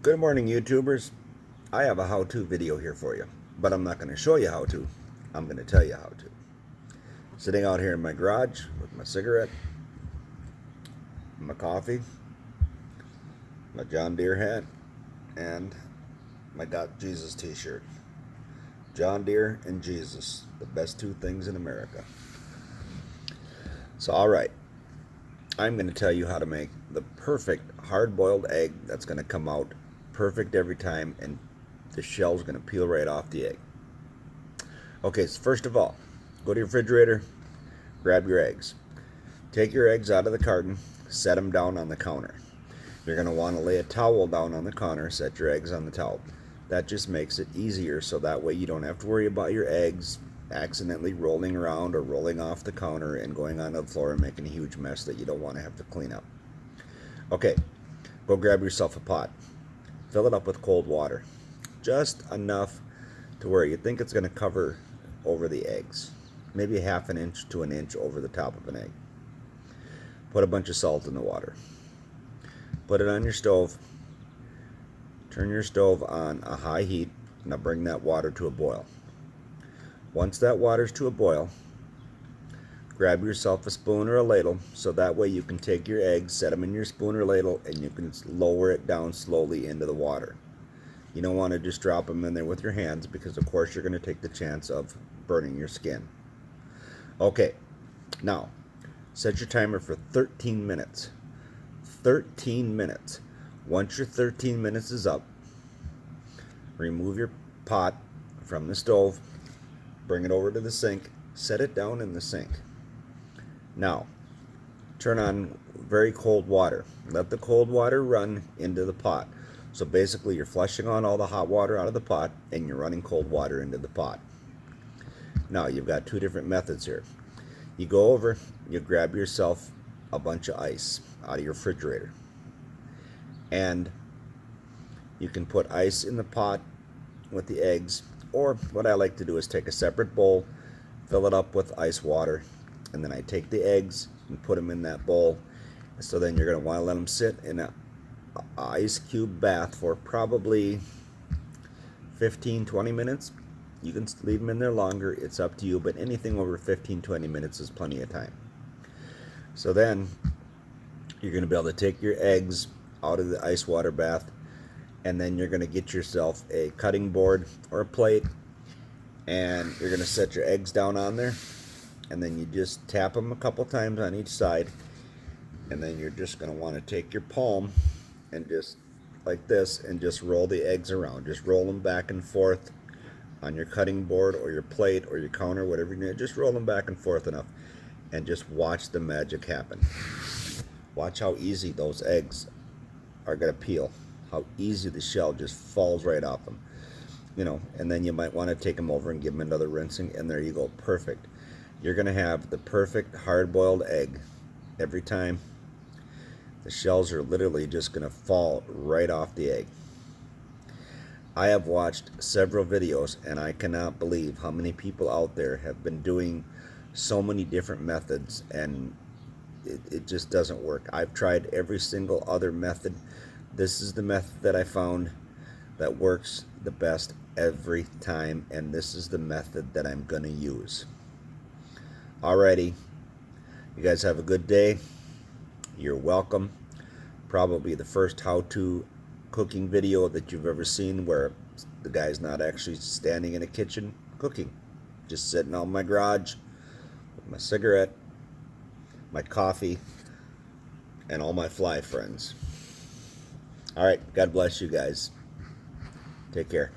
Good morning, YouTubers. I have a how-to video here for you, but I'm not going to show you how to. I'm going to tell you how to. Sitting out here in my garage with my cigarette, my coffee, my John Deere hat, and my Got Jesus t-shirt. John Deere and Jesus, the best two things in America. So, alright, I'm going to tell you how to make the perfect hard-boiled egg that's going to come out perfect every time, and the shell's going to peel right off the egg. Okay, so first of all, go to your refrigerator, grab your eggs. Take your eggs out of the carton, set them down on the counter. You're going to want to lay a towel down on the counter, set your eggs on the towel. That just makes it easier, so that way you don't have to worry about your eggs accidentally rolling around or rolling off the counter and going onto the floor and making a huge mess that you don't want to have to clean up. Okay, go grab yourself a pot. Fill it up with cold water. Just enough to where you think it's going to cover over the eggs. Maybe a half an inch to an inch over the top of an egg. Put a bunch of salt in the water. Put it on your stove. Turn your stove on a high heat. Now bring that water to a boil. Once that water's to a boil, grab yourself a spoon or a ladle, so that way you can take your eggs, set them in your spoon or ladle, and you can lower it down slowly into the water. You don't want to just drop them in there with your hands, because of course you're going to take the chance of burning your skin. Okay, now set your timer for 13 minutes. 13 minutes. Once your 13 minutes is up, remove your pot from the stove, bring it over to the sink, set it down in the sink. Now, turn on very cold water. Let the cold water run into the pot. So basically you're flushing on all the hot water out of the pot and you're running cold water into the pot. Now you've got two different methods here. You go over, you grab yourself a bunch of ice out of your refrigerator, and you can put ice in the pot with the eggs, or what I like to do is take a separate bowl, fill it up with ice water, and then I take the eggs and put them in that bowl. So then you're going to want to let them sit in a ice cube bath for probably 15-20 minutes. You can leave them in there longer, it's up to you, but anything over 15-20 minutes is plenty of time. So then you're going to be able to take your eggs out of the ice water bath, and then you're going to get yourself a cutting board or a plate, and you're going to set your eggs down on there, and then you just tap them a couple times on each side, and then you're just going to want to take your palm and just like this and just roll the eggs around. Just roll them back and forth on your cutting board or your plate or your counter, whatever you need. Just roll them back and forth enough and just watch the magic happen. Watch how easy those eggs are going to peel, how easy the shell just falls right off them. You know, and then you might want to take them over and give them another rinsing, and there you go, perfect. You're going to have the perfect hard-boiled egg every time. The shells are literally just going to fall right off the egg. I have watched several videos, and I cannot believe how many people out there have been doing so many different methods, and it just doesn't work. I've tried every single other method. This is the method that I found that works the best every time, and this is the method that I'm going to use. Alrighty, you guys have a good day. You're welcome. Probably the first how-to cooking video that you've ever seen where the guy's not actually standing in a kitchen cooking. Just sitting out in my garage with my cigarette, my coffee, and all my fly friends. Alright, God bless you guys. Take care.